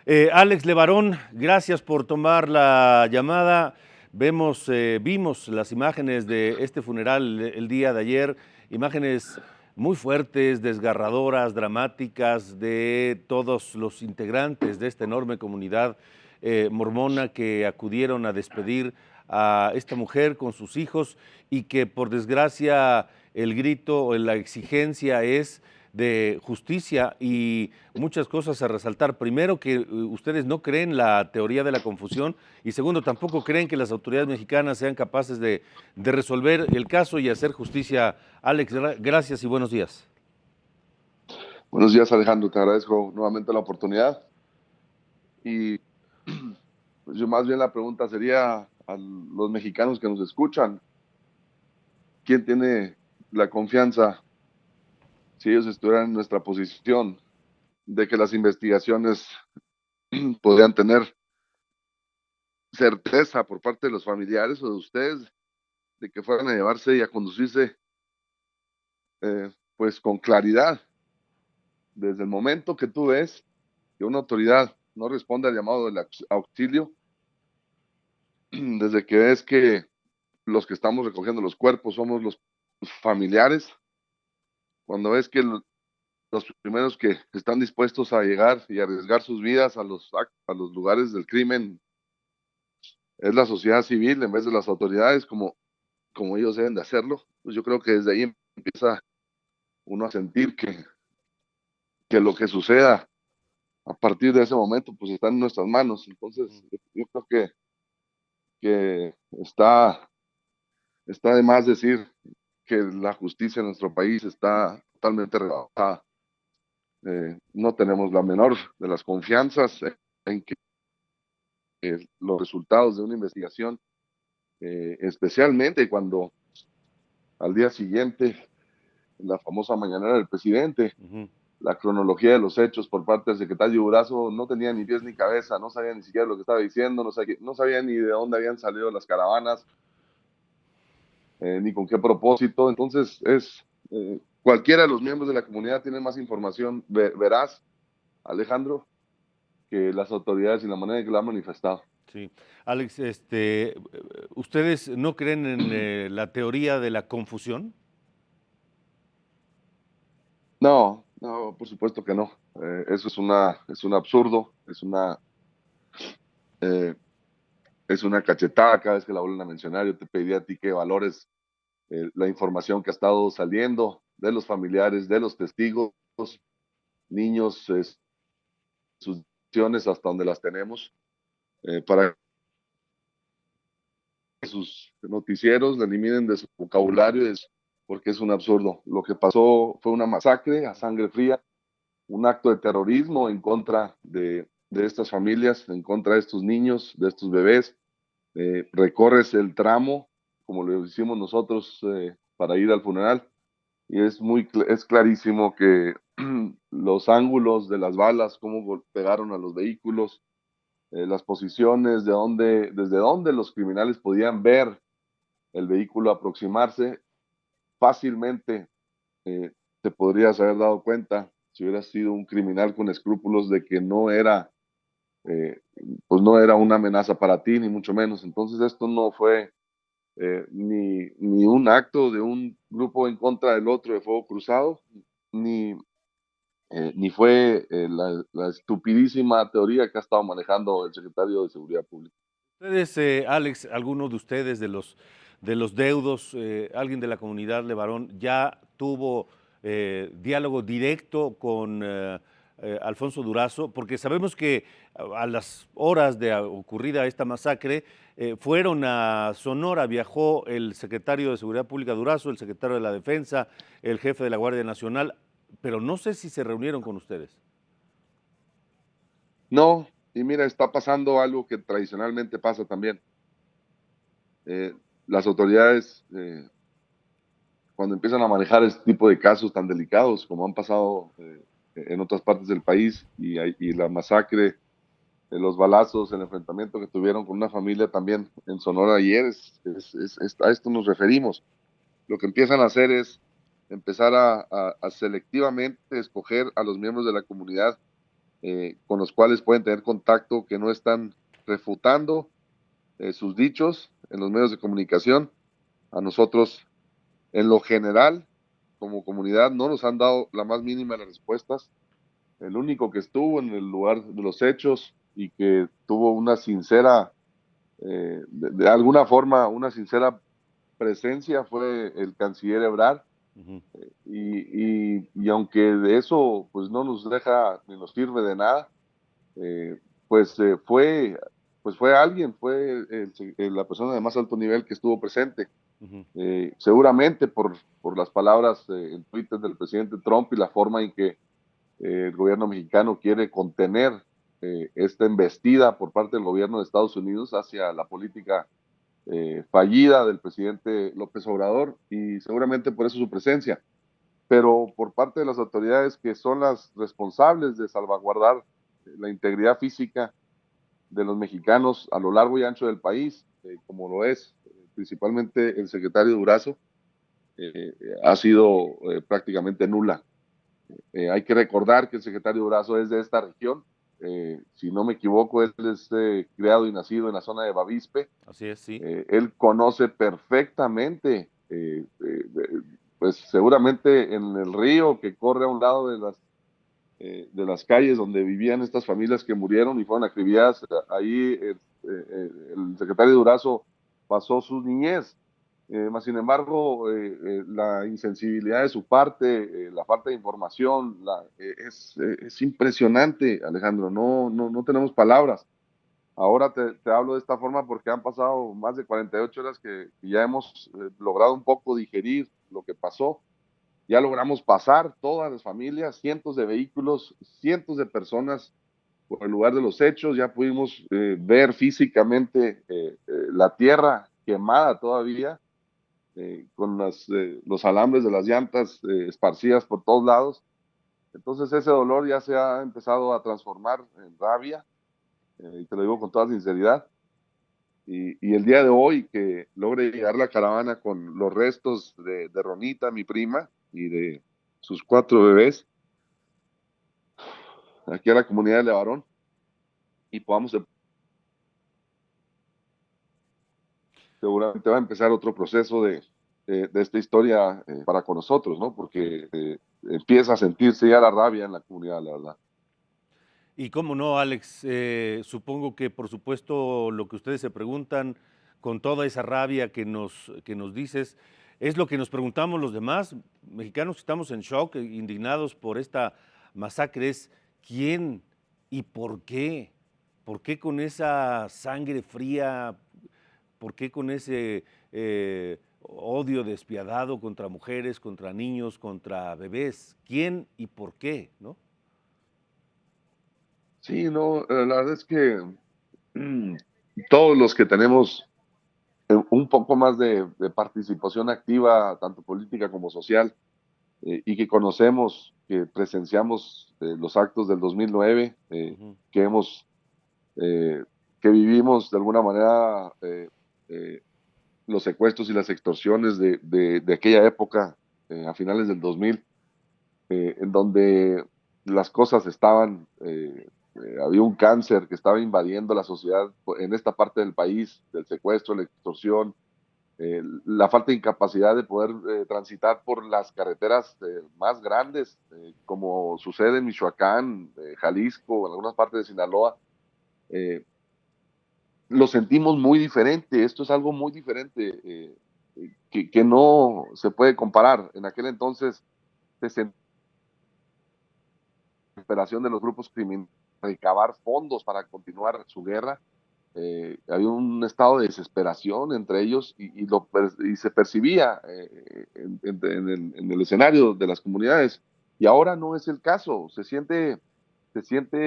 Alex Levarón, gracias por tomar la llamada. Vimos las imágenes de este funeral el día de ayer, imágenes muy fuertes, desgarradoras, dramáticas de todos los integrantes de esta enorme comunidad mormona que acudieron a despedir a esta mujer con sus hijos y que por desgracia el grito o la exigencia es de justicia y muchas cosas a resaltar. Primero, que ustedes no creen la teoría de la confusión y segundo, tampoco creen que las autoridades mexicanas sean capaces de resolver el caso y hacer justicia. Alex, gracias y buenos días. Buenos días, Alejandro. Te agradezco nuevamente la oportunidad. Y pues yo más bien la pregunta sería a los mexicanos que nos escuchan, ¿quién tiene la confianza, si ellos estuvieran en nuestra posición, de que las investigaciones podrían tener certeza por parte de los familiares o de ustedes de que fueran a llevarse y a conducirse pues con claridad? Desde el momento que tú ves que una autoridad no responde al llamado del auxilio, desde que ves que los que estamos recogiendo los cuerpos somos los familiares, cuando ves que los primeros que están dispuestos a llegar y arriesgar sus vidas a los lugares del crimen es la sociedad civil en vez de las autoridades, como ellos deben de hacerlo, pues yo creo que desde ahí empieza uno a sentir que lo que suceda a partir de ese momento pues está en nuestras manos. Entonces yo creo que está de más decir que la justicia en nuestro país está totalmente rebasada. No tenemos la menor de las confianzas en que los resultados de una investigación, especialmente cuando al día siguiente, en la famosa mañanera del presidente, la cronología de los hechos por parte del secretario Durazo no tenía ni pies ni cabeza, no sabía ni siquiera lo que estaba diciendo, no sabía ni de dónde habían salido las caravanas, ni con qué propósito. Entonces, cualquiera de los miembros de la comunidad tiene más información veraz, Alejandro, que las autoridades y la manera en que lo han manifestado. Sí. Alex, ¿ustedes no creen en la teoría de la confusión? No, no, por supuesto que no. Eso es un absurdo, eh, es una cachetada cada vez que la vuelven a mencionar. Yo te pediría a ti que valores la información que ha estado saliendo de los familiares, de los testigos, niños, sus decisiones hasta donde las tenemos, para que sus noticieros la eliminen de su vocabulario, porque es un absurdo. Lo que pasó fue una masacre a sangre fría, un acto de terrorismo en contra de estas familias, en contra de estos niños, de estos bebés. Recorres el tramo, como lo hicimos nosotros, para ir al funeral, y es clarísimo que los ángulos de las balas, cómo pegaron a los vehículos, las posiciones, desde dónde los criminales podían ver el vehículo aproximarse, fácilmente eh, te podrías haber dado cuenta si hubieras sido un criminal con escrúpulos de que eh, pues no era una amenaza para ti, ni mucho menos. Entonces esto no fue ni un acto de un grupo en contra del otro de fuego cruzado, ni, ni fue la estupidísima teoría que ha estado manejando el secretario de Seguridad Pública. Ustedes, Alex, alguno de ustedes, de los deudos, alguien de la comunidad Levarón, ya tuvo diálogo directo con Alfonso Durazo, porque sabemos que a las horas de ocurrida esta masacre, fueron a Sonora, viajó el secretario de Seguridad Pública Durazo, el secretario de la Defensa, el jefe de la Guardia Nacional, pero no sé si se reunieron con ustedes. No, y mira, está pasando algo que tradicionalmente pasa también. Eh, las autoridades, cuando empiezan a manejar este tipo de casos tan delicados como han pasado en otras partes del país, y la masacre, los balazos, el enfrentamiento que tuvieron con una familia también en Sonora ayer, a esto nos referimos. Lo que empiezan a hacer es empezar a selectivamente escoger a los miembros de la comunidad con los cuales pueden tener contacto, que no están refutando sus dichos en los medios de comunicación. A nosotros, en lo general, como comunidad, no nos han dado la más mínima de las respuestas. El único que estuvo en el lugar de los hechos y que tuvo una sincera, de alguna forma, una sincera presencia fue el canciller Ebrard. Ujú. Y aunque de eso pues no nos deja ni nos sirve de nada, eh, pues, eh, fue, pues fue alguien, fue la persona de más alto nivel que estuvo presente. Ujú. Seguramente por las palabras en Twitter del presidente Trump y la forma en que el gobierno mexicano quiere contener esta embestida por parte del gobierno de Estados Unidos hacia la política fallida del presidente López Obrador, y seguramente por eso su presencia. Pero por parte de las autoridades que son las responsables de salvaguardar la integridad física de los mexicanos a lo largo y ancho del país, como lo es principalmente el secretario Durazo, eh, ha sido prácticamente nula. Hay que recordar que el secretario Durazo es de esta región. Si no me equivoco, él es criado y nacido en la zona de Bavispe. Así es, sí. Él conoce perfectamente, pues seguramente en el río que corre a un lado de las calles donde vivían estas familias que murieron y fueron acribilladas, ahí el secretario Durazo pasó su niñez. Más sin embargo, la insensibilidad de su parte, la falta de información, es impresionante, Alejandro. No tenemos palabras. Ahora te hablo de esta forma porque han pasado más de 48 horas que ya hemos logrado un poco digerir lo que pasó. Ya logramos pasar todas las familias, cientos de vehículos, cientos de personas por el lugar de los hechos. Ya pudimos ver físicamente la tierra quemada todavía, con los alambres de las llantas esparcidas por todos lados. Entonces ese dolor ya se ha empezado a transformar en rabia, y te lo digo con toda sinceridad. Y el día de hoy que logre llegar la caravana con los restos de Ronita, mi prima, y de sus 4 bebés, aquí a la comunidad de Levarón, y podamos, seguramente va a empezar otro proceso de esta historia para con nosotros, ¿no? Sí. Porque empieza a sentirse ya la rabia en la comunidad, la verdad. Y cómo no, Alex, supongo que por supuesto lo que ustedes se preguntan con toda esa rabia que nos dices, es lo que nos preguntamos los demás mexicanos que estamos en shock, indignados por esta masacre, es quién y por qué. ¿Por qué con esa sangre fría? ¿Por qué con ese odio despiadado contra mujeres, contra niños, contra bebés? ¿Quién y por qué? ¿No? Sí, no, la verdad es que mm, todos los que tenemos un poco más de participación activa, tanto política como social, y que conocemos, que presenciamos los actos del 2009, Ujú. que hemos, eh, que vivimos de alguna manera eh, los secuestros y las extorsiones de aquella época, a finales del 2000, en donde las cosas estaban, había un cáncer que estaba invadiendo la sociedad en esta parte del país, del secuestro, la extorsión, la falta de incapacidad de poder transitar por las carreteras más grandes, como sucede en Michoacán, Jalisco, en algunas partes de Sinaloa. eh, lo sentimos muy diferente. Esto es algo muy diferente, que no se puede comparar. En aquel entonces se sentía la desesperación de los grupos criminales recabar fondos para continuar su guerra. Había un estado de desesperación entre ellos, y se percibía en el escenario de las comunidades, y ahora no es el caso. Se siente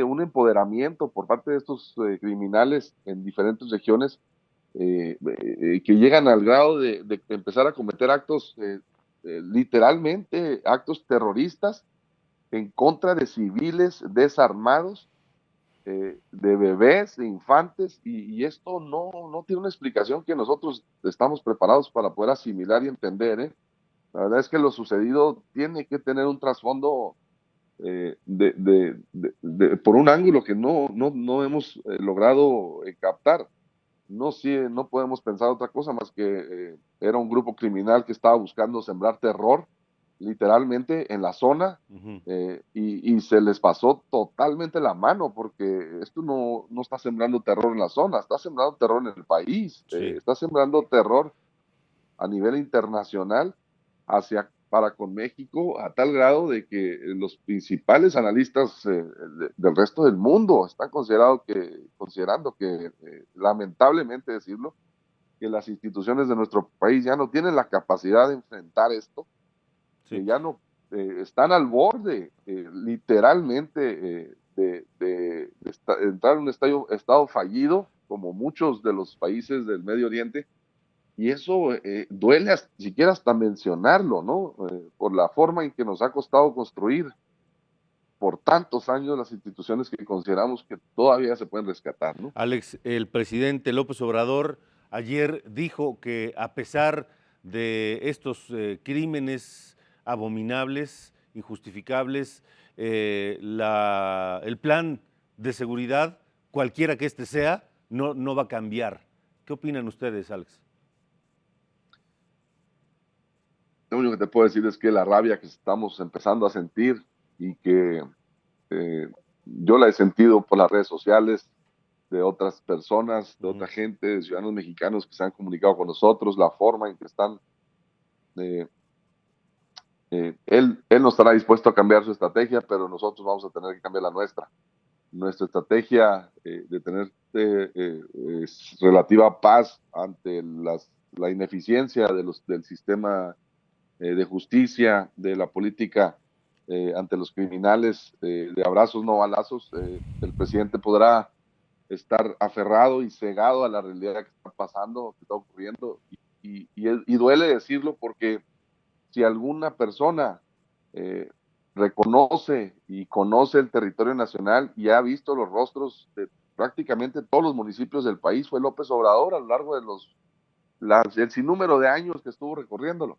un empoderamiento por parte de estos criminales en diferentes regiones, que llegan al grado de empezar a cometer actos, literalmente actos terroristas en contra de civiles desarmados, de bebés, de infantes, y esto no tiene una explicación que nosotros estamos preparados para poder asimilar y entender, ¿eh? La verdad es que lo sucedido tiene que tener un trasfondo por un ángulo que no hemos logrado captar. No, sí, no podemos pensar otra cosa más que era un grupo criminal que estaba buscando sembrar terror, literalmente, en la zona, Ujú. y se les pasó totalmente la mano, porque esto no está sembrando terror en la zona, está sembrando terror en el país, Sí. está sembrando terror a nivel internacional para con México, a tal grado de que los principales analistas del resto del mundo están considerando que lamentablemente decirlo, que las instituciones de nuestro país ya no tienen la capacidad de enfrentar esto, Sí. que ya no están al borde, literalmente, entrar en un estado fallido, como muchos de los países del Medio Oriente, y eso duele siquiera hasta mencionarlo, ¿no? Por la forma en que nos ha costado construir por tantos años las instituciones que consideramos que todavía se pueden rescatar, ¿no? Alex, el presidente López Obrador ayer dijo que a pesar de estos crímenes abominables, injustificables, el plan de seguridad, cualquiera que este sea, no va a cambiar. ¿Qué opinan ustedes, Alex? Lo único que te puedo decir es que la rabia que estamos empezando a sentir y que eh, yo la he sentido por las redes sociales de otras personas, de otra Ujú. gente, de ciudadanos mexicanos que se han comunicado con nosotros, la forma en que están, eh, él no estará dispuesto a cambiar su estrategia, pero nosotros vamos a tener que cambiar la nuestra. Nuestra estrategia de tener relativa paz ante la ineficiencia del sistema de justicia, de la política ante los criminales, de abrazos no balazos, el presidente podrá estar aferrado y cegado a la realidad que está pasando, que está ocurriendo, y duele decirlo porque si alguna persona eh, reconoce y conoce el territorio nacional y ha visto los rostros de prácticamente todos los municipios del país, fue López Obrador a lo largo de el sinnúmero de años que estuvo recorriéndolo.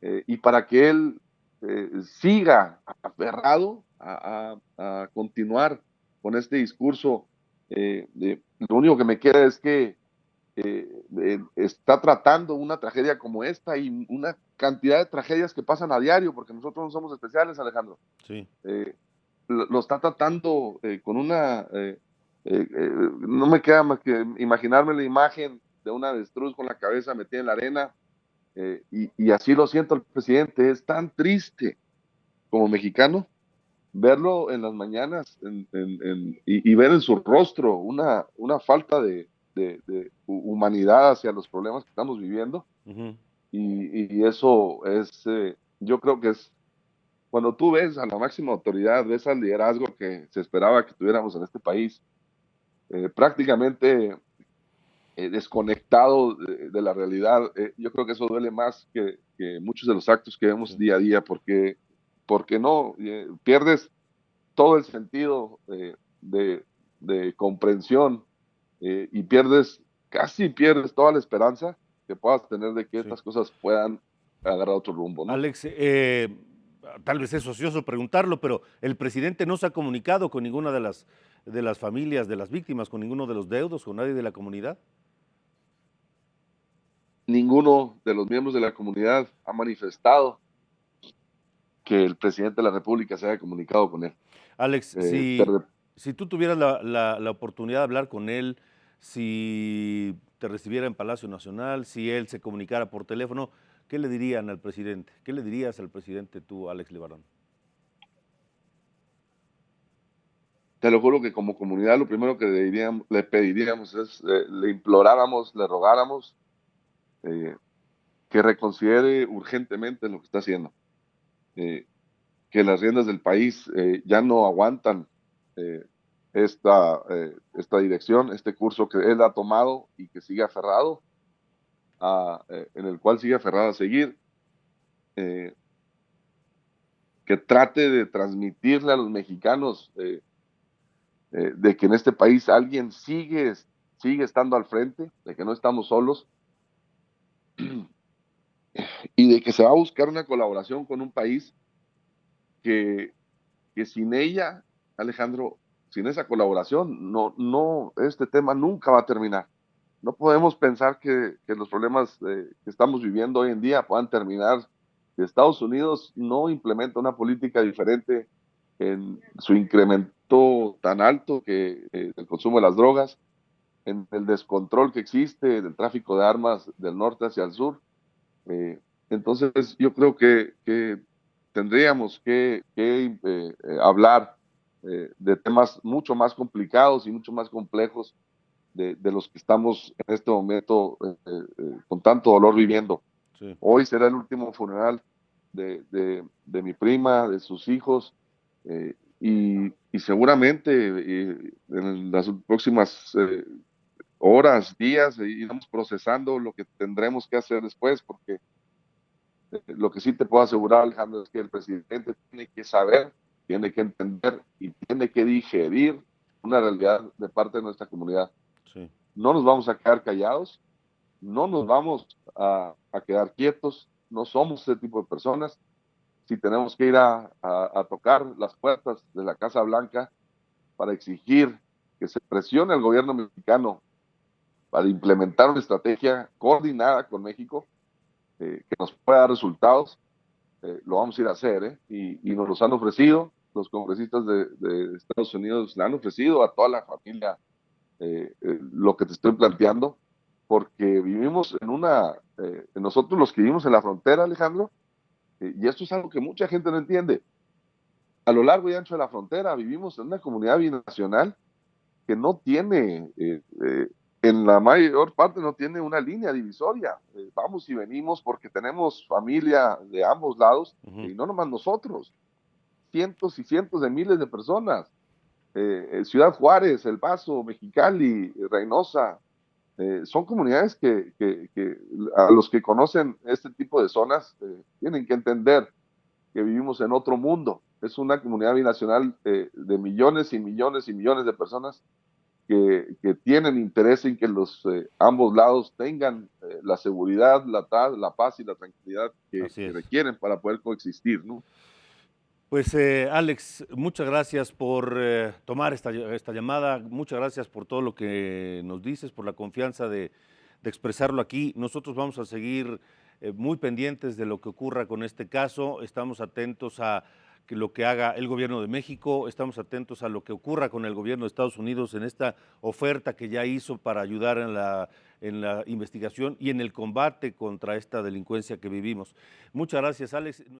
Y para que él siga aferrado a continuar con este discurso, lo único que me queda es que está tratando una tragedia como esta y una cantidad de tragedias que pasan a diario, porque nosotros no somos especiales, Alejandro. Sí. Eh, lo está tratando con no me queda más que imaginarme la imagen de una avestruz con la cabeza metida en la arena, y así lo siento el presidente. Es tan triste como mexicano verlo en las mañanas y ver en su rostro una falta de humanidad hacia los problemas que estamos viviendo. Ujú. Y eso es, yo creo que es, cuando tú ves a la máxima autoridad, ves al liderazgo que se esperaba que tuviéramos en este país, prácticamente desconectado de la realidad, yo creo que eso duele más que muchos de los actos que vemos Sí. día a día, porque no, pierdes todo el sentido de comprensión, y casi pierdes toda la esperanza que puedas tener de que Sí. estas cosas puedan agarrar otro rumbo, ¿no? Alex, tal vez es ocioso preguntarlo, pero el presidente no se ha comunicado con ninguna de las familias de las víctimas, con ninguno de los deudos, con nadie de la comunidad. Ninguno de los miembros de la comunidad ha manifestado que el presidente de la República se haya comunicado con él. Alex, Eh, te re- si tú tuvieras la oportunidad de hablar con él, si te recibiera en Palacio Nacional, si él se comunicara por teléfono, ¿qué le dirían al presidente? ¿Qué le dirías al presidente tú, Alex Libarón? Te lo juro que como comunidad lo primero que le pediríamos es, le imploráramos, le rogáramos eh, que reconsidere urgentemente lo que está haciendo, eh, que las riendas del país ya no aguantan eh, esta dirección, este curso que él ha tomado y que sigue aferrado, en el cual sigue aferrado a seguir, eh, que trate de transmitirle a los mexicanos de que en este país alguien sigue estando al frente, de que no estamos solos, y de que se va a buscar una colaboración con un país que que sin ella, Alejandro, sin esa colaboración, este tema nunca va a terminar. No podemos pensar que los problemas que estamos viviendo hoy en día puedan terminar si Estados Unidos no implementa una política diferente en su incremento tan alto que el consumo de las drogas, en el descontrol que existe del tráfico de armas del norte hacia el sur. Entonces yo creo que tendríamos que hablar de temas mucho más complicados y mucho más complejos de los que estamos en este momento con tanto dolor viviendo. Sí. Hoy será el último funeral de mi prima, de sus hijos, y seguramente en las próximas horas, días, iremos procesando lo que tendremos que hacer después, porque lo que sí te puedo asegurar, Alejandro, es que el presidente tiene que saber, tiene que entender y tiene que digerir una realidad de parte de nuestra comunidad. Sí. No nos vamos a quedar callados, no nos vamos a quedar quietos, no somos ese tipo de personas. Si tenemos que ir a tocar las puertas de la Casa Blanca para exigir que se presione al gobierno mexicano para implementar una estrategia coordinada con México que nos pueda dar resultados, lo vamos a ir a hacer, y nos los han ofrecido, los congresistas de Estados Unidos le han ofrecido a toda la familia lo que te estoy planteando, porque vivimos nosotros los que vivimos en la frontera, Alejandro, y esto es algo que mucha gente no entiende. A lo largo y ancho de la frontera vivimos en una comunidad binacional que no tiene, en la mayor parte no tiene una línea divisoria. Vamos y venimos porque tenemos familia de ambos lados, y no nomás nosotros, cientos y cientos de miles de personas. Ciudad Juárez, El Paso, Mexicali, Reynosa, son comunidades que a los que conocen este tipo de zonas tienen que entender que vivimos en otro mundo. Es una comunidad binacional de millones y millones y millones de personas que tienen interés en que ambos lados tengan la seguridad, la paz y la tranquilidad que requieren para poder coexistir, ¿no? Pues Alex, muchas gracias por tomar esta llamada, muchas gracias por todo lo que nos dices, por la confianza de expresarlo aquí. Nosotros vamos a seguir muy pendientes de lo que ocurra con este caso, estamos atentos a lo que haga el gobierno de México, estamos atentos a lo que ocurra con el gobierno de Estados Unidos en esta oferta que ya hizo para ayudar en la investigación y en el combate contra esta delincuencia que vivimos. Muchas gracias, Alex.